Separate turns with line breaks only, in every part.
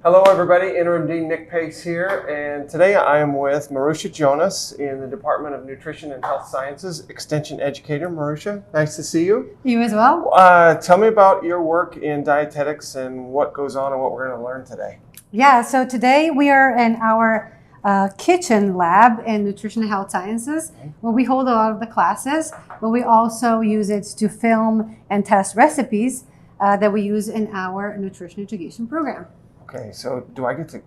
Hello everybody, Interim Dean Nick Pace here, and today I am with Maruša Jonas in the Department of Nutrition and Health Sciences, Extension Educator. Maruša, nice to see you.
You as well.
Tell me about your work in dietetics and what goes on and what we're going to learn today.
Yeah, so today we are in our kitchen lab in Nutrition and Health Sciences, where we hold a lot of the classes, but we also use it to film and test recipes that we use in our nutrition education program.
Okay, so do I get to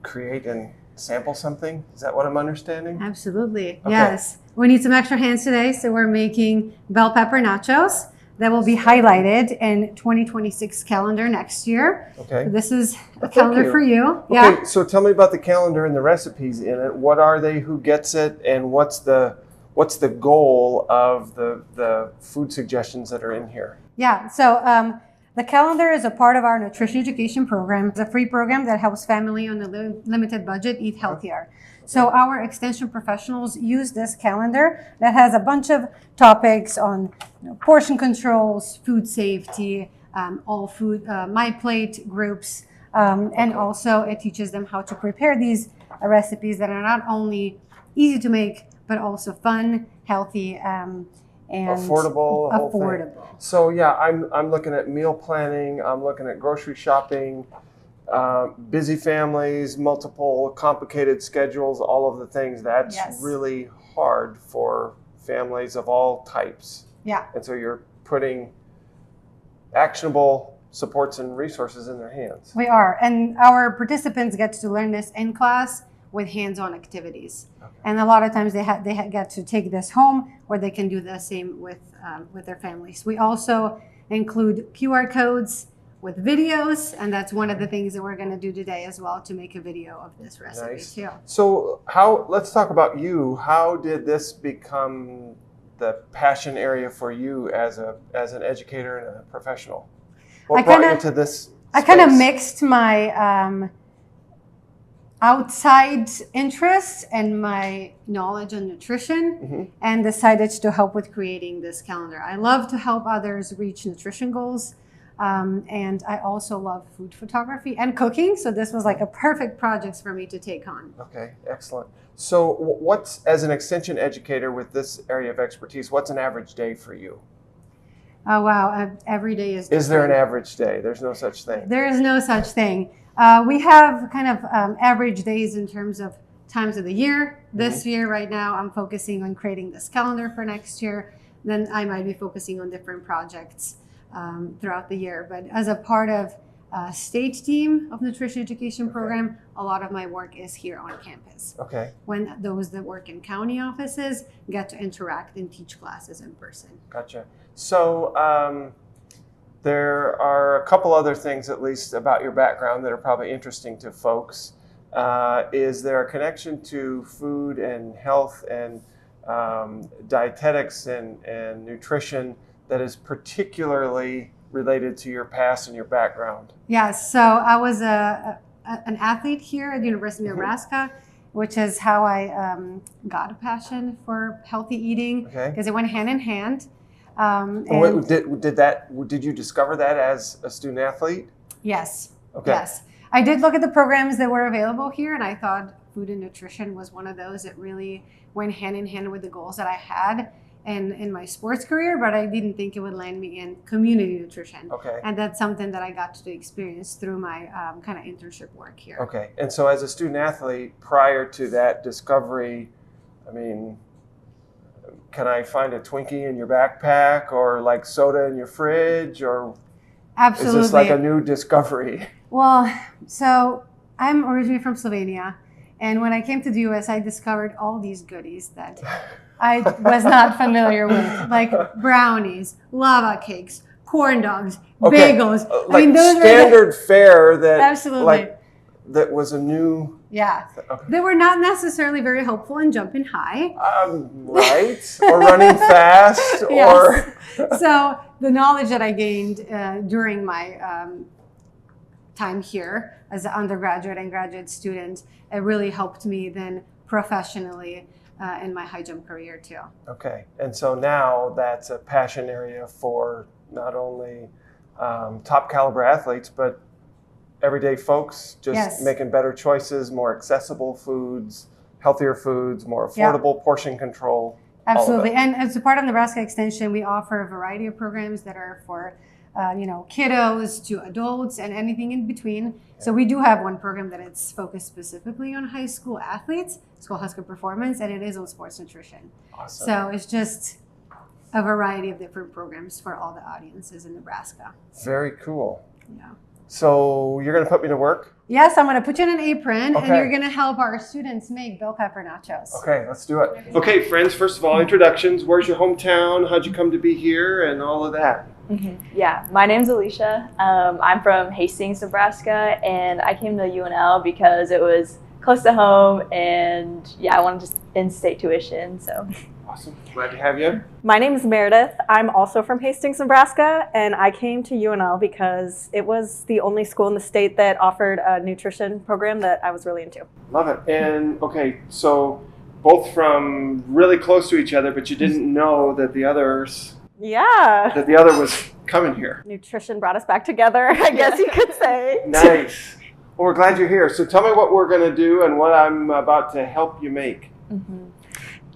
create and sample something? Is that what I'm understanding?
Absolutely,
okay.
Yes. We need some extra hands today, so we're making bell pepper nachos that will be highlighted in 2026 calendar next year.
Okay.
So this is a calendar for you.
Okay,
Yeah.
so tell me about the calendar and the recipes in it. What are they, who gets it, and what's the goal of the food suggestions that are in here?
Yeah, so the calendar is a part of our nutrition education program. It's a free program that helps family on a limited budget eat healthier. So our extension professionals use this calendar that has a bunch of topics on portion controls, food safety, all food, my plate groups, and also it teaches them how to prepare these recipes that are not only easy to make, but also fun, healthy, and
affordable.
Affordable.
So yeah, I'm looking at meal planning. I'm looking at grocery shopping, busy families, multiple complicated schedules, all of the things. That's really hard for families of all types.
Yeah.
And so you're putting actionable supports and resources in their hands.
We are, and our participants get to learn this in class with hands-on activities. Okay. And a lot of times they get to take this home, or they can do the same with their families. We also include QR codes with videos, and that's one of the things that we're going to do today as well, to make a video of this recipe too.
So let's talk about you. How did this become the passion area for you as an educator and a professional? What brought you to this space?
I kind of mixed my outside interest and my knowledge on nutrition and decided to help with creating this calendar. I love to help others reach nutrition goals. And I also love food photography and cooking. So this was like a perfect project for me to take on. Okay,
excellent. So as an extension educator with this area of expertise, what's an average day for you?
Oh, wow. Every day is different.
Is there an average day? There's no such thing.
There is no such thing. We have kind of average days in terms of times of the year. This year, right now, I'm focusing on creating this calendar for next year. Then I might be focusing on different projects throughout the year. But as a part of state team of nutrition education program, a lot of my work is here on campus.
Okay.
When those that work in county offices get to interact and teach classes in person.
Gotcha. So there are a couple other things, at least, about your background that are probably interesting to folks. Is there a connection to food and health and dietetics and nutrition that is particularly related to your past and your background?
Yes. So I was an athlete here at the University of Nebraska, which is how I got a passion for healthy eating, because it went hand in hand.
Did you discover that as a student athlete?
Yes.
Okay.
Yes. I did look at the programs that were available here, and I thought food and nutrition was one of those that really went hand in hand with the goals that I had in my sports career, but I didn't think it would land me in community nutrition.
Okay.
And that's something that I got to experience through my kind of internship work here.
Okay. And so as a student athlete, prior to that discovery, I mean, can I find a Twinkie in your backpack or like soda in your fridge, or
Absolutely.
Is this like a new discovery?
Well, so I'm originally from Slovenia, and when I came to the US, I discovered all these goodies that I was not familiar with, like brownies, lava cakes, corn dogs, bagels.
Like, I mean, those standard fare that
absolutely.
Like, that was a new...
Yeah. Okay. They were not necessarily very helpful in jumping high.
Right. Or running fast.
Yes. So the knowledge that I gained during my time here as an undergraduate and graduate student, it really helped me then professionally in my high jump career too. Okay.
And so now that's a passion area for not only top caliber athletes, but everyday folks, just
Yes.
making better choices, more accessible foods, healthier foods, more affordable portion control.
Absolutely. And as a part of Nebraska Extension, we offer a variety of programs that are for kiddos to adults and anything in between. So we do have one program that it's focused specifically on high school athletes. It's called Husker Performance, and it is on sports nutrition.
Awesome.
So it's just a variety of different programs for all the audiences in Nebraska.
Very cool.
Yeah.
So you're going to put me to work?
Yes, I'm going to put you in an apron,
Okay.
and you're going to help our students make bell pepper nachos.
Okay, let's do it. Okay, friends, first of all, introductions. Where's your hometown? How'd you come to be here? And all of that.
Yeah, my name's Alicia. I'm from Hastings, Nebraska, and I came to UNL because it was close to home, and I wanted to in-state tuition. So
Awesome. Glad to have you.
My name is Meredith. I'm also from Hastings, Nebraska, and I came to UNL because it was the only school in the state that offered a nutrition program that I was really into.
Love it. And okay, so both from really close to each other, but you didn't know that the other was coming here.
Nutrition brought us back together, I guess you could say.
Nice. Well, we're glad you're here. So tell me what we're going to do and what I'm about to help you make.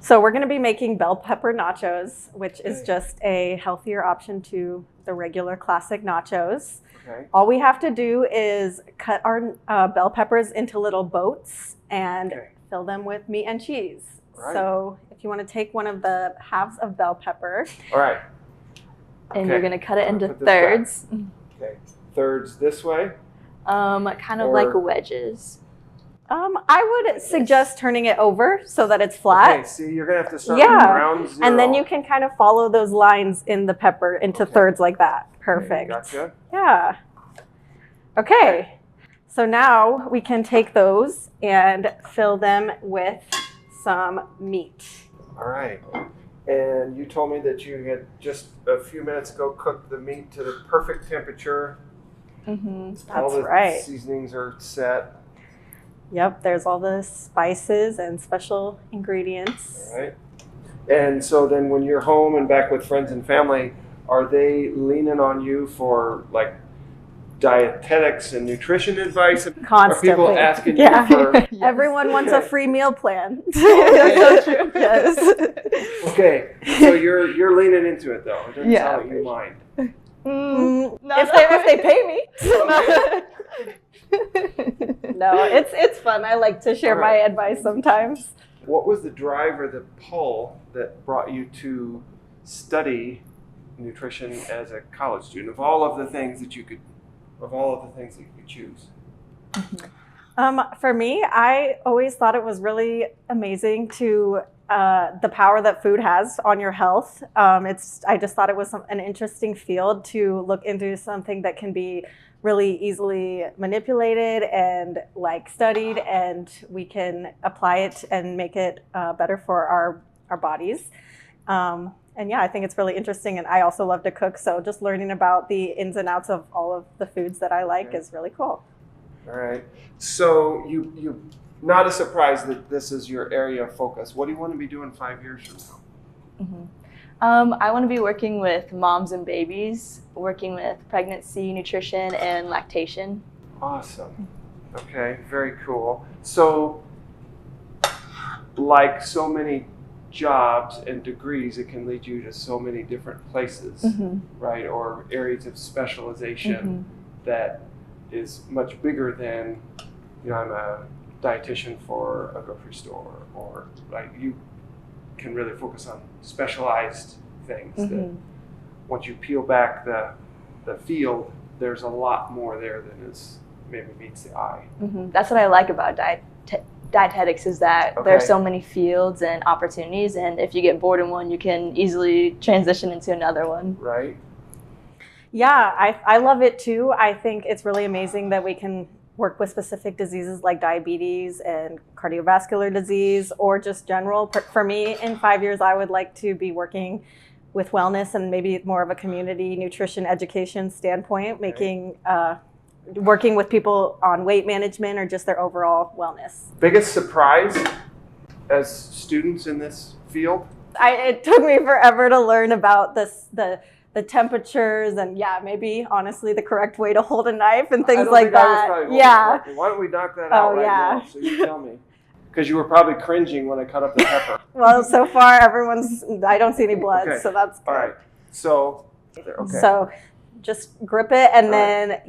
So we're going to be making bell pepper nachos, which is just a healthier option to the regular classic nachos.
Okay.
All we have to do is cut our bell peppers into little boats and fill them with meat and cheese.
Right.
So if you want to take one of the halves of bell pepper.
All right.
and you're going to cut it into
Put this
thirds.
Okay. Thirds this way?
Kind of like
Or-
wedges.
I would suggest turning it over so that it's flat.
Okay, see, you're going to have to start
Yeah.
from ground zero.
And then you can kind of follow those lines in the pepper into thirds like that. Perfect.
Gotcha.
Yeah. Okay. So now we can take those and fill them with some meat.
All right. And you told me that you had just a few minutes ago cooked the meat to the perfect temperature.
Mm-hmm.
All
That's
the
right.
seasonings are set.
Yep, there's all the spices and special ingredients.
All right. And so then when you're home and back with friends and family, are they leaning on you for like dietetics and nutrition advice?
Constantly.
Are people asking
Yeah.
you for...
Everyone wants a free meal plan.
Okay.
That's so true. Yes.
Okay, so you're leaning into it though. It doesn't
Yeah,
sound like you mind.
If they pay me. No, it's fun. I like to share
All right.
my advice sometimes.
What was the drive or the pull that brought you to study nutrition as a college student? Of all of the things that you could choose.
For me, I always thought it was really amazing to the power that food has on your health. I just thought it was an interesting field to look into, something that can be really easily manipulated and like studied, and we can apply it and make it better for our bodies. And yeah, I think it's really interesting, and I also love to cook, so just learning about the ins and outs of all of the foods that I like is really cool.
All right. So you not a surprise that this is your area of focus. What do you want to be doing 5 years from now?
Mm-hmm. I want to be working with moms and babies, working with pregnancy, nutrition, and lactation.
Awesome. Okay, very cool. So, like so many jobs and degrees, it can lead you to so many different places, right? Or areas of specialization that is much bigger than, I'm a dietitian for a grocery store, or like you can really focus on specialized things that once you peel back the field, there's a lot more there than is maybe meets the eye.
That's what I like about dietetics, is that there are
Okay.
so many fields and opportunities, and if you get bored in one, you can easily transition into another one.
Right?
Yeah, I love it too. I think it's really amazing that we can work with specific diseases like diabetes and cardiovascular disease, or just general. For me, in 5 years, I would like to be working with wellness and maybe more of a community nutrition education standpoint, working with people on weight management or just their overall wellness.
Biggest surprise as students in this field?
It took me forever to learn about the the temperatures and maybe honestly the correct way to hold a knife and things
I don't
like
think I was
that.
probably holding
Yeah.
it correctly. Why don't we knock that out now? So you tell me. Because you were probably cringing when I cut up the pepper.
Well, so far I don't see any blood,
Okay.
so that's good.
All right. So, okay.
So just grip it and then,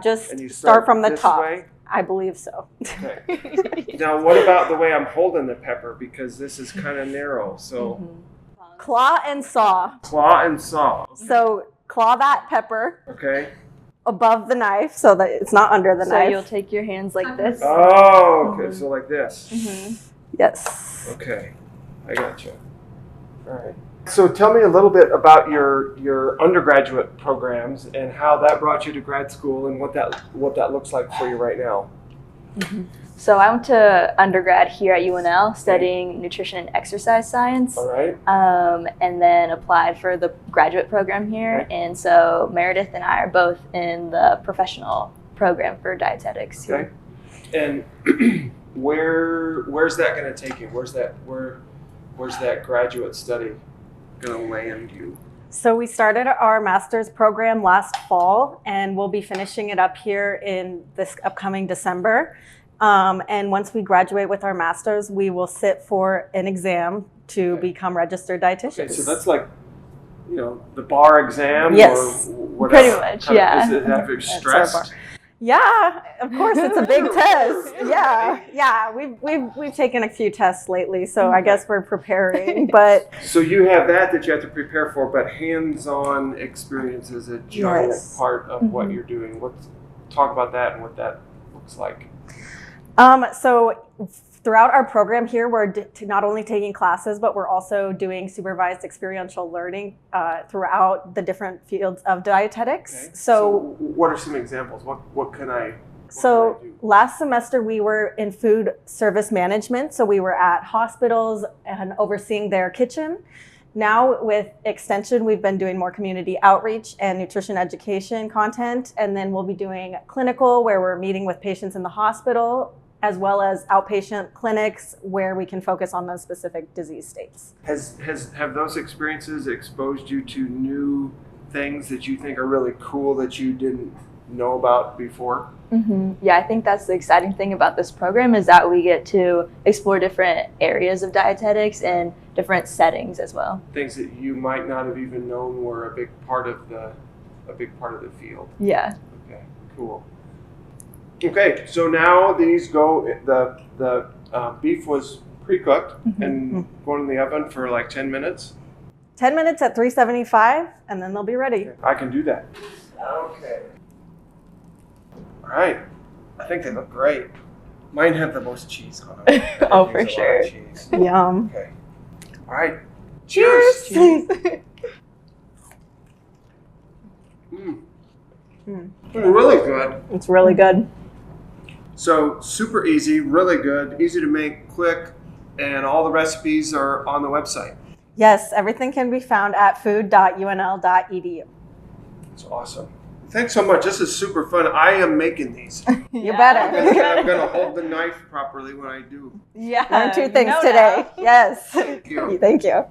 just
And you
start from the
this
top.
way?
I believe so.
Okay. Now, what about the way I'm holding the pepper? Because this is kind of narrow. So,
Claw and saw.
claw and saw.
So claw that pepper
Okay.
above the knife so that it's not under the
So
knife.
you'll take your hands like this.
Oh, okay. So like this.
Yes.
Okay. I gotcha. All right. So tell me a little bit about your undergraduate programs and how that brought you to grad school and what that looks like for you right now.
So I went to undergrad here at UNL studying nutrition and exercise science.
All right.
And then applied for the graduate program here.
Okay.
And so Meredith and I are both in the professional program for dietetics here.
Okay. And where's that going to take you? Where's that graduate study going to land you?
So we started our master's program last fall, and we'll be finishing it up here in this upcoming December. And once we graduate with our master's, we will sit for an exam to become registered dietitians.
Okay, so that's like, the bar exam?
Yes.
Or whatever.
Pretty much, yeah.
Is it have you stressed?
Yeah, of course, it's a big test. Yeah. We've taken a few tests lately, so I guess we're preparing. But
so you have that you have to prepare for, but hands-on experience is a giant part of what you're doing. Talk about that and what that looks like.
So throughout our program here, we're not only taking classes, but we're also doing supervised experiential learning throughout the different fields of dietetics.
Okay.
So
what are some examples? What can I do?
Last semester we were in food service management. So we were at hospitals and overseeing their kitchen. Now with Extension, we've been doing more community outreach and nutrition education content. And then we'll be doing clinical, where we're meeting with patients in the hospital, as well as outpatient clinics where we can focus on those specific disease states.
Have those experiences exposed you to new things that you think are really cool that you didn't know about before?
Yeah, I think that's the exciting thing about this program is that we get to explore different areas of dietetics and different settings as well.
Things that you might not have even known were a big part of the field.
Yeah.
Okay, cool. Okay, so now these go. The beef was pre-cooked and going in the oven for like 10 minutes.
10 minutes at 375, and then they'll be ready.
Okay, I can do that. Okay. All right. I think they look great. Mine have the most cheese on them.
Oh, for sure.
Cheese.
Yum.
Okay. All right. Cheers. Really good.
It's really good.
So super easy, really good, easy to make, quick, and all the recipes are on the website.
Yes, everything can be found at food.unl.edu.
That's awesome. Thanks so much. This is super fun. I am making these.
You better.
I'm going to hold the knife properly when I do.
Yeah.
Learn two things today. Yes.
Thank you.
Thank you.